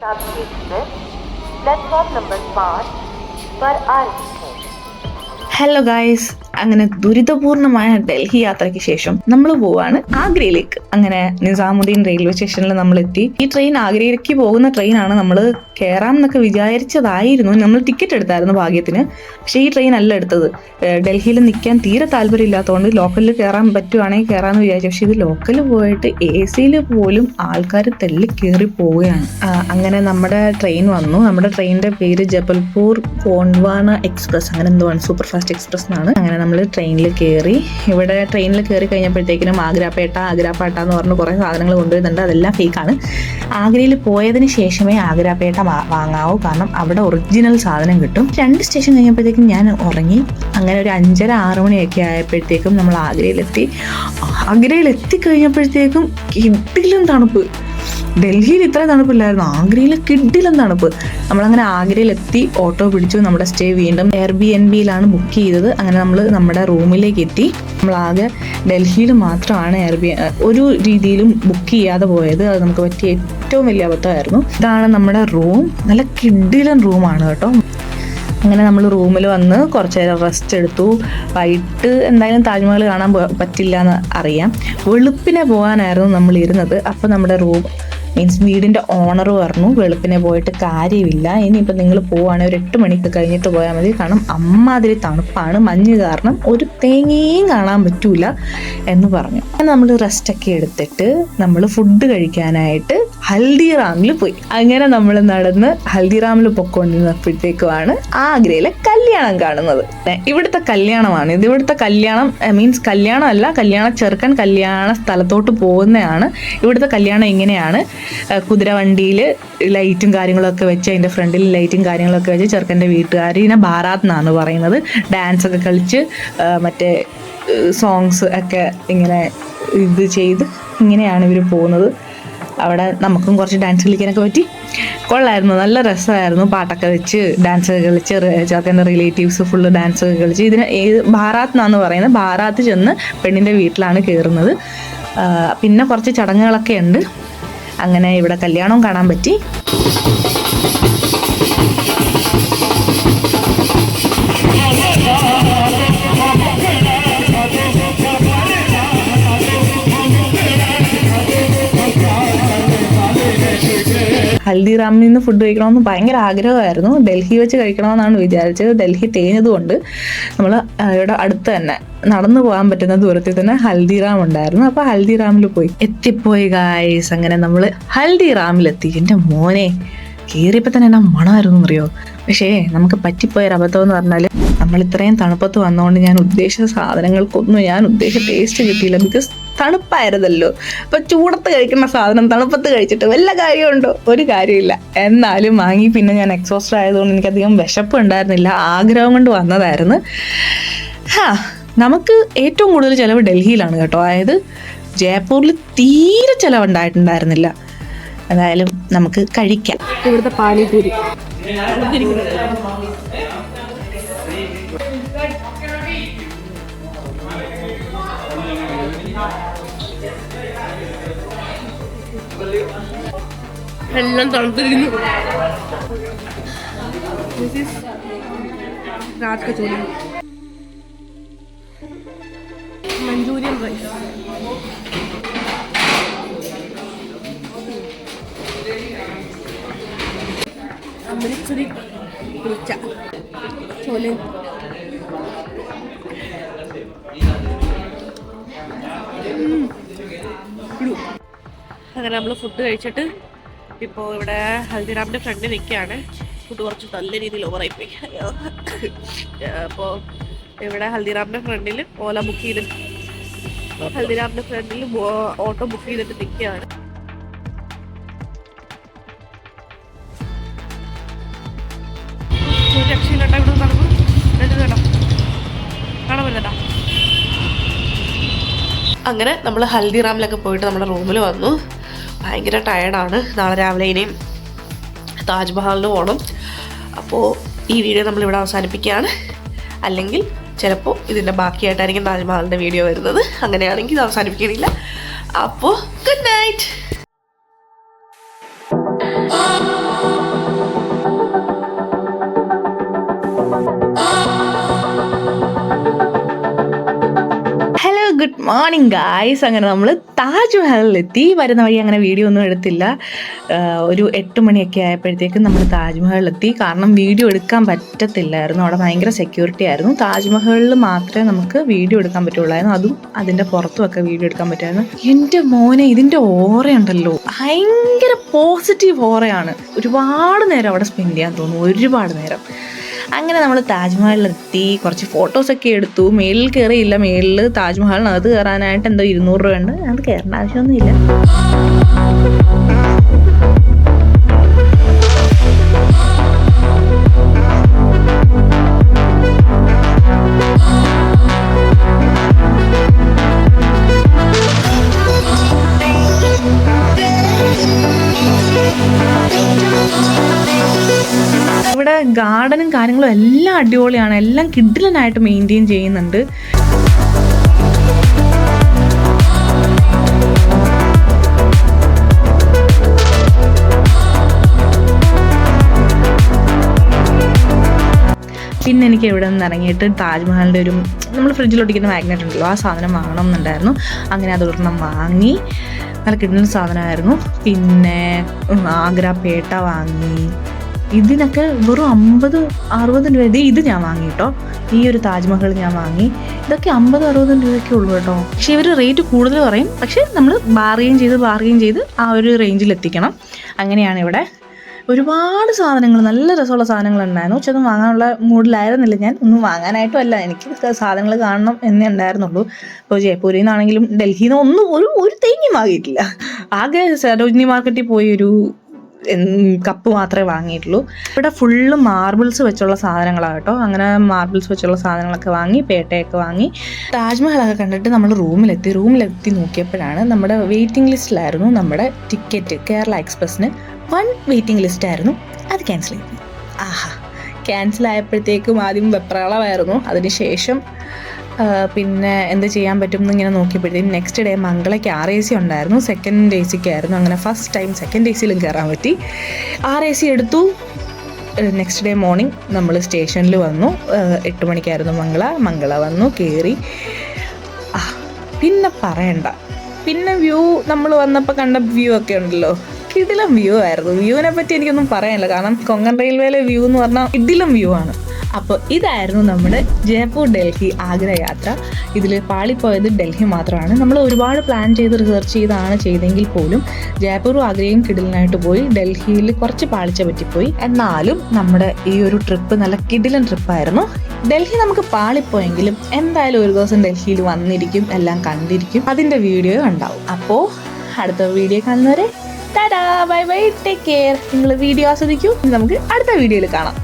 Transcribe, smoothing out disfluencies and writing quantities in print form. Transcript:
Platform number 5 पर आ रही है। ഹലോ ഗായ്സ്, അങ്ങനെ ദുരിതപൂർണമായ ഡൽഹി യാത്രയ്ക്ക് ശേഷം നമ്മൾ പോവാണ് ആഗ്രയിലേക്ക്. അങ്ങനെ നിസാമുദ്ദീൻ റെയിൽവേ സ്റ്റേഷനിൽ നമ്മൾ എത്തി. ഈ ട്രെയിൻ ആഗ്രയിലേക്ക് പോകുന്ന ട്രെയിനാണ്. നമ്മൾ കയറാം എന്നൊക്കെ വിചാരിച്ചതായിരുന്നു. നമ്മൾ ടിക്കറ്റ് എടുത്തായിരുന്നു ഭാഗ്യത്തിന്. പക്ഷേ ഈ ട്രെയിൻ അല്ല എടുത്തത്. ഡൽഹിയിൽ നിൽക്കാൻ തീരെ താല്പര്യമില്ലാത്തതുകൊണ്ട് ലോക്കലിൽ കയറാൻ പറ്റുവാണെങ്കിൽ കയറാമെന്ന് വിചാരിച്ചു. പക്ഷേ ഇത് ലോക്കലിൽ പോയിട്ട് AC പോലും ആൾക്കാർ തള്ളി കയറി പോവുകയാണ്. അങ്ങനെ നമ്മുടെ ട്രെയിൻ വന്നു. നമ്മുടെ ട്രെയിനിന്റെ പേര് ജബൽപൂർ ഗോണ്ട്വാന എക്സ്പ്രസ്, അങ്ങനെ എന്തോ ആണ്, സൂപ്പർ ഫാസ്റ്റ് എക്സ്പ്രസ് എന്നാണ്. അങ്ങനെ നമ്മൾ ട്രെയിനിൽ കയറി. ഇവിടെ ട്രെയിനിൽ കയറി കഴിഞ്ഞപ്പോഴത്തേക്കിനും ആഗ്രാപേട്ട എന്ന് പറഞ്ഞ് കുറേ സാധനങ്ങൾ കൊണ്ടുവരുന്നുണ്ട്. അതെല്ലാം ഫേക്കാണ്. ആഗ്രയിൽ പോയതിന് ശേഷമേ ആഗ്രാപേട്ട വാങ്ങാവൂ, കാരണം അവിടെ ഒറിജിനൽ സാധനം കിട്ടും. 2 സ്റ്റേഷൻ കഴിഞ്ഞപ്പോഴത്തേക്കും ഞാൻ ഉറങ്ങി. അങ്ങനെ ഒരു 5:30-6 മണിയൊക്കെ ആയപ്പോഴത്തേക്കും നമ്മൾ ആഗ്രയിൽ എത്തിക്കഴിഞ്ഞപ്പോഴത്തേക്കും കിടിലൻ തണുപ്പ്. ഡൽഹിയിൽ ഇത്ര തണുപ്പില്ലായിരുന്നു, ആഗ്രയിൽ കിടിലൻ തണുപ്പ്. നമ്മളങ്ങനെ ആഗ്രയിലെത്തി, ഓട്ടോ പിടിച്ചു. നമ്മുടെ സ്റ്റേ വീണ്ടും Airbnb-യിലാണ് ബുക്ക് ചെയ്തത്. അങ്ങനെ നമ്മൾ നമ്മുടെ റൂമിലേക്ക് എത്തി. നമ്മളാകെ ഡൽഹിയിൽ മാത്രമാണ് ഒരു രീതിയിലും ബുക്ക് ചെയ്യാതെ പോയത്. അത് നമുക്ക് പറ്റിയ ഏറ്റവും വലിയ അബദ്ധമായിരുന്നു. ഇതാണ് നമ്മുടെ റൂം. നല്ല കിടിലൻ റൂമാണ് കേട്ടോ. അങ്ങനെ നമ്മൾ റൂമിൽ വന്ന് കുറച്ച് നേരം റെസ്റ്റ് എടുത്തു. വൈകിട്ട് എന്തായാലും താജ്മഹൽ കാണാൻ പറ്റില്ല എന്ന് അറിയാം. വെളുപ്പിനെ പോകാനായിരുന്നു നമ്മൾ ഇരുന്നത്. അപ്പോൾ നമ്മുടെ വീടിൻ്റെ ഓണർ പറഞ്ഞു, വെളുപ്പിനെ പോയിട്ട് കാര്യമില്ല, ഇനിയിപ്പോൾ നിങ്ങൾ പോവുകയാണെങ്കിൽ ഒരു 8 മണിക്ക് കഴിഞ്ഞിട്ട് പോയാൽ മതി, കാരണം അമ്മാതിരി തണുപ്പാണ്, മഞ്ഞ് കാരണം ഒരു തേങ്ങയും കാണാൻ പറ്റൂല എന്ന് പറഞ്ഞു. നമ്മൾ റെസ്റ്റൊക്കെ എടുത്തിട്ട് നമ്മൾ ഫുഡ് കഴിക്കാനായിട്ട് ഹൽദിറാമിൽ പോയി. അങ്ങനെ നമ്മൾ നടന്ന് ഹൽദിറാമിൽ പൊയ്ക്കൊണ്ടിരുന്നപ്പോഴത്തേക്കുമാണ് ആഗ്രയിലെ കല്യാണം കാണുന്നത്. ഇവിടുത്തെ കല്യാണമാണ് ഇത്. ഇവിടുത്തെ കല്യാണം കല്യാണമല്ല, കല്യാണ ചെറുക്കൻ കല്യാണ സ്ഥലത്തോട്ട് പോകുന്നതാണ്. ഇവിടുത്തെ കല്യാണം ഇങ്ങനെയാണ്. കുതിരവണ്ടിയിൽ ലൈറ്റും കാര്യങ്ങളൊക്കെ വെച്ച്, അതിൻ്റെ ഫ്രണ്ടിൽ ലൈറ്റും കാര്യങ്ങളൊക്കെ വെച്ച് ചെറുക്കൻ്റെ വീട്ടുകാർ, ഇതിനെ ബാറാത്ത് എന്നാണ് പറയുന്നത്, ഡാൻസൊക്കെ കളിച്ച് മറ്റേ സോങ്സ് ഒക്കെ ഇങ്ങനെ ഇത് ചെയ്ത് ഇങ്ങനെയാണ് ഇവർ പോകുന്നത്. അവിടെ നമുക്കും കുറച്ച് ഡാൻസ് കളിക്കാനൊക്കെ പറ്റി. കൊള്ളായിരുന്നു, നല്ല രസമായിരുന്നു. പാട്ടൊക്കെ വെച്ച് ഡാൻസൊക്കെ കളിച്ച്, ചെറുക്കൻ്റെ റിലേറ്റീവ്സ് ഫുള്ള് ഡാൻസൊക്കെ കളിച്ച്. ഇതിന് ബാറാത്ത് എന്നാണ് പറയുന്നത്. ബാറാത്ത് ചെന്ന് പെണ്ണിൻ്റെ വീട്ടിലാണ് കയറുന്നത്. പിന്നെ കുറച്ച് ചടങ്ങുകളൊക്കെ ഉണ്ട്. അങ്ങനെ ഇവിടെ കല്യാണവും കാണാൻ പറ്റി. ഹൽദിറാമിൽ നിന്ന് ഫുഡ് കഴിക്കണമെന്ന് ഭയങ്കര ആഗ്രഹമായിരുന്നു. ഡൽഹി വെച്ച് കഴിക്കണമെന്നാണ് വിചാരിച്ചത്. ഡൽഹി തേഞ്ഞതുകൊണ്ട് നമ്മൾ ഇവിടെ അടുത്ത് തന്നെ നടന്നു പോകാൻ പറ്റുന്ന ദൂരത്തിൽ തന്നെ ഹൽദിറാം ഉണ്ടായിരുന്നു. അപ്പോൾ ഹൽദിറാമിൽ എത്തിപ്പോയി ഗായ്സ്. അങ്ങനെ നമ്മൾ ഹൽദിറാമിലെത്തി. എൻ്റെ മോനെ കയറിയപ്പോൾ തന്നെ എന്നാ മണമായിരുന്നു എന്നറിയോ. പക്ഷേ നമുക്ക് പറ്റിപ്പോയൊരു അബദ്ധം എന്ന് പറഞ്ഞാൽ, നമ്മൾ ഇത്രയും തണുപ്പത്ത് വന്നതുകൊണ്ട് ഞാൻ ഉദ്ദേശിച്ച സാധനങ്ങൾക്കൊന്നും ഞാൻ ഉദ്ദേശിച്ച ടേസ്റ്റ് കിട്ടിയില്ല. ബിക്കോസ് തണുപ്പായിരുന്നല്ലോ. അപ്പം ചൂടത്ത് കഴിക്കുന്ന സാധനം തണുപ്പത്ത് കഴിച്ചിട്ട് വല്ല കാര്യമുണ്ടോ? ഒരു കാര്യമില്ല. എന്നാലും വാങ്ങി. പിന്നെ ഞാൻ എക്സോസ്റ്റ് ആയതുകൊണ്ട് എനിക്കധികം വിശപ്പ് ഉണ്ടായിരുന്നില്ല. ആഗ്രഹം കൊണ്ട് വന്നതായിരുന്നു. നമുക്ക് ഏറ്റവും കൂടുതൽ ചിലവ് ഡൽഹിയിലാണ് കേട്ടോ. അതായത് ജയ്പൂരിൽ തീരെ ചിലവുണ്ടായിട്ടുണ്ടായിരുന്നില്ല. എന്തായാലും നമുക്ക് കഴിക്കാം. ഇവിടുത്തെ പാനിപൂരി എല്ലാം തണുത്തിരിക്കുന്നു. രാത് കച്ചോടി, മഞ്ചൂരിയൻ റൈസ്, അമൃത്സരി കുൽച്ച, ചോലെ. അങ്ങനെ നമ്മൾ ഫുഡ് കഴിച്ചിട്ട് ഇപ്പോൾ ഇവിടെ ഹൽദിറാമിൻ്റെ ഫ്രണ്ടിൽ നിൽക്കുകയാണ്. ഫുഡ് കുറച്ച് നല്ല രീതിയിൽ ഓവറായിപ്പോയി. അപ്പോൾ ഇവിടെ ഹൽദിറാമിൻ്റെ ഫ്രണ്ടിൽ ഓല ബുക്ക് ചെയ്തിട്ട്, ഹൽദിറാമിൻ്റെ ഫ്രണ്ടിൽ ഓട്ടോ ബുക്ക് ചെയ്തിട്ട് നിൽക്കുകയാണ്. രക്ഷയില്ലാട്ടോ ഇവിടെ നടക്കും. കേട്ടോ, കാണാൻ പറ്റുന്നുണ്ടോ? അങ്ങനെ നമ്മൾ ഹൽദിറാമിലൊക്കെ പോയിട്ട് നമ്മുടെ റൂമിൽ വന്നു. ഭയങ്കര ടയർഡാണ്. നാളെ രാവിലെ ഇനിയും താജ്മഹലിന് പോകണം. അപ്പോൾ ഈ വീഡിയോ നമ്മളിവിടെ അവസാനിപ്പിക്കുകയാണ്. അല്ലെങ്കിൽ ചിലപ്പോൾ ഇതിൻ്റെ ബാക്കിയായിട്ടായിരിക്കും താജ്മഹലിൻ്റെ വീഡിയോ വരുന്നത്. അങ്ങനെയാണെങ്കിൽ ഇത് അവസാനിപ്പിക്കണില്ല. അപ്പോൾ ഗുഡ് നൈറ്റ്. Morning guys. അങ്ങനെ നമ്മൾ താജ്മഹലിലെത്തി. വരുന്ന വഴി അങ്ങനെ വീഡിയോ ഒന്നും എടുത്തില്ല. ഒരു 8 മണിയൊക്കെ ആയപ്പോഴത്തേക്കും നമ്മൾ താജ്മഹലിലെത്തി. കാരണം വീഡിയോ എടുക്കാൻ പറ്റത്തില്ലായിരുന്നു, അവിടെ ഭയങ്കര സെക്യൂരിറ്റി ആയിരുന്നു. താജ്മഹലിൽ മാത്രമേ നമുക്ക് വീഡിയോ എടുക്കാൻ പറ്റുള്ളായിരുന്നു, അതും അതിൻ്റെ പുറത്തുമൊക്കെ വീഡിയോ എടുക്കാൻ പറ്റുമായിരുന്നു. എൻ്റെ മോനെ, ഇതിൻ്റെ ഓറയുണ്ടല്ലോ, ഭയങ്കര പോസിറ്റീവ് ഓറയാണ്. ഒരുപാട് നേരം അവിടെ സ്പെൻഡ് ചെയ്യാൻ തോന്നുന്നു, ഒരുപാട് നേരം. അങ്ങനെ നമ്മൾ താജ്മഹലിലെത്തി, കുറച്ച് ഫോട്ടോസൊക്കെ എടുത്തു. മേലിൽ കയറിയില്ല, മേലിൽ താജ്മഹലിനകത്ത് കയറാനായിട്ട് എന്തോ 200 രൂപ ഉണ്ട്, അത് കയറേണ്ട ആവശ്യമൊന്നുമില്ല. ഇവിടെ ഗാർഡനും കാര്യങ്ങളും എല്ലാം അടിപൊളിയാണ്, എല്ലാം കിഡിലനായിട്ട് മെയിൻറ്റെയിൻ ചെയ്യുന്നുണ്ട്. പിന്നെ എനിക്ക് ഇവിടെ നിന്ന് ഇറങ്ങിയിട്ട് താജ്മഹലിൻ്റെ ഒരു നമ്മൾ ഫ്രിഡ്ജിലൊട്ടിക്കുന്ന മാഗ്നറ്റ് ഉണ്ടല്ലോ, ആ സാധനം വാങ്ങണം എന്നുണ്ടായിരുന്നു. അങ്ങനെ അതൊരെണ്ണം വാങ്ങി, നല്ല കിട്ടുന്ന സാധനമായിരുന്നു. പിന്നെ ആഗ്ര പേട്ട വാങ്ങി. ഇതിനൊക്കെ വെറും 50-60 രൂപ. ഇത് ഞാൻ വാങ്ങി കേട്ടോ, ഈ ഒരു താജ്മഹൽ ഞാൻ വാങ്ങി. ഇതൊക്കെ 50-60 രൂപയ്ക്കേ ഉള്ളൂ കേട്ടോ. പക്ഷേ ഇവർ റേറ്റ് കൂടുതൽ പറയും, പക്ഷേ നമ്മൾ ബാർഗെയിൻ ചെയ്ത് ആ ഒരു റേഞ്ചിൽ എത്തിക്കണം. അങ്ങനെയാണ് ഇവിടെ. ഒരുപാട് സാധനങ്ങൾ, നല്ല രസമുള്ള സാധനങ്ങളുണ്ടായിരുന്നു. പക്ഷെ ഒന്നും വാങ്ങാനുള്ള മൂഡിലായിരുന്നില്ല ഞാൻ. ഒന്നും വാങ്ങാനായിട്ടും അല്ല, എനിക്ക് സാധനങ്ങൾ കാണണം എന്നേ ഉണ്ടായിരുന്നുള്ളൂ. ഇപ്പോൾ ജയ്പൂരിൽ നിന്നാണെങ്കിലും ഡൽഹിയിൽ നിന്ന് ഒന്നും ഒരു തേങ്ങയും വാങ്ങിയിട്ടില്ല. ആകെ സരോജിനി മാർക്കറ്റിൽ പോയി ഒരു കപ്പ് മാത്രമേ വാങ്ങിയിട്ടുള്ളൂ. ഇവിടെ ഫുള്ള് മാർബിൾസ് വെച്ചുള്ള സാധനങ്ങളാണ് കേട്ടോ. അങ്ങനെ മാർബിൾസ് വെച്ചുള്ള സാധനങ്ങളൊക്കെ വാങ്ങി, പേട്ടയൊക്കെ വാങ്ങി. താജ്മഹലൊക്കെ കണ്ടിട്ട് നമ്മൾ റൂമിലെത്തി നോക്കിയപ്പോഴാണ് നമ്മുടെ വെയിറ്റിംഗ് ലിസ്റ്റിലായിരുന്നു നമ്മുടെ ടിക്കറ്റ്. കേരള എക്സ്പ്രസ്സിന് 1 വെയിറ്റിംഗ് ലിസ്റ്റായിരുന്നു, അത് ക്യാൻസൽ ചെയ്തു. ക്യാൻസൽ ആയപ്പോഴത്തേക്കും ആദ്യം വെപ്രാളമായിരുന്നു. അതിനുശേഷം പിന്നെ എന്ത് ചെയ്യാൻ പറ്റും എന്നിങ്ങനെ നോക്കിയപ്പോഴത്തേക്കും നെക്സ്റ്റ് ഡേ മംഗളയ്ക്ക് RAC ഉണ്ടായിരുന്നു, സെക്കൻഡ് AC-ക്കായിരുന്നു. അങ്ങനെ ഫസ്റ്റ് ടൈം സെക്കൻഡ് AC-ലും കയറാൻ പറ്റി. RAC എടുത്തു. നെക്സ്റ്റ് ഡേ മോർണിംഗ് നമ്മൾ സ്റ്റേഷനിൽ വന്നു. 8 മണിക്കായിരുന്നു മംഗള വന്നു, കയറി. പിന്നെ പറയണ്ട, പിന്നെ വ്യൂ നമ്മൾ വന്നപ്പോൾ കണ്ട വ്യൂ ഒക്കെ ഉണ്ടല്ലോ, കിടിലം വ്യൂ ആയിരുന്നു. വ്യൂവിനെ പറ്റി എനിക്കൊന്നും പറയാനില്ല, കാരണം കൊങ്കൺ റെയിൽവേയിലെ വ്യൂ എന്ന് പറഞ്ഞാൽ കിടിലം വ്യൂ ആണ്. അപ്പോൾ ഇതായിരുന്നു നമ്മുടെ ജയ്പൂർ ഡൽഹി ആഗ്ര യാത്ര. ഇതിൽ പാളിപ്പോയത് ഡൽഹി മാത്രമാണ്. നമ്മൾ ഒരുപാട് പ്ലാൻ ചെയ്ത് റിസർച്ച് ചെയ്താണ് ചെയ്തെങ്കിൽ പോലും ജയ്പൂരും ആഗ്രയും കിടിലനായിട്ട് പോയി. ഡൽഹിയിൽ കുറച്ച് പാളിച്ച പറ്റിപ്പോയി. എന്നാലും നമ്മുടെ ഈ ഒരു ട്രിപ്പ് നല്ല കിടിലൻ ട്രിപ്പായിരുന്നു. ഡൽഹി നമുക്ക് പാളിപ്പോയെങ്കിലും എന്തായാലും ഒരു ദിവസം ഡൽഹിയിൽ വന്നിരിക്കും, എല്ലാം കണ്ടിരിക്കും, അതിൻ്റെ വീഡിയോ ഉണ്ടാവും. അപ്പോൾ അടുത്ത വീഡിയോ കാണുന്നവരെ Tata, bye bye, take care. നിങ്ങൾ വീഡിയോ ആസ്വദിക്കൂ. നമുക്ക് അടുത്ത വീഡിയോയിൽ കാണാം.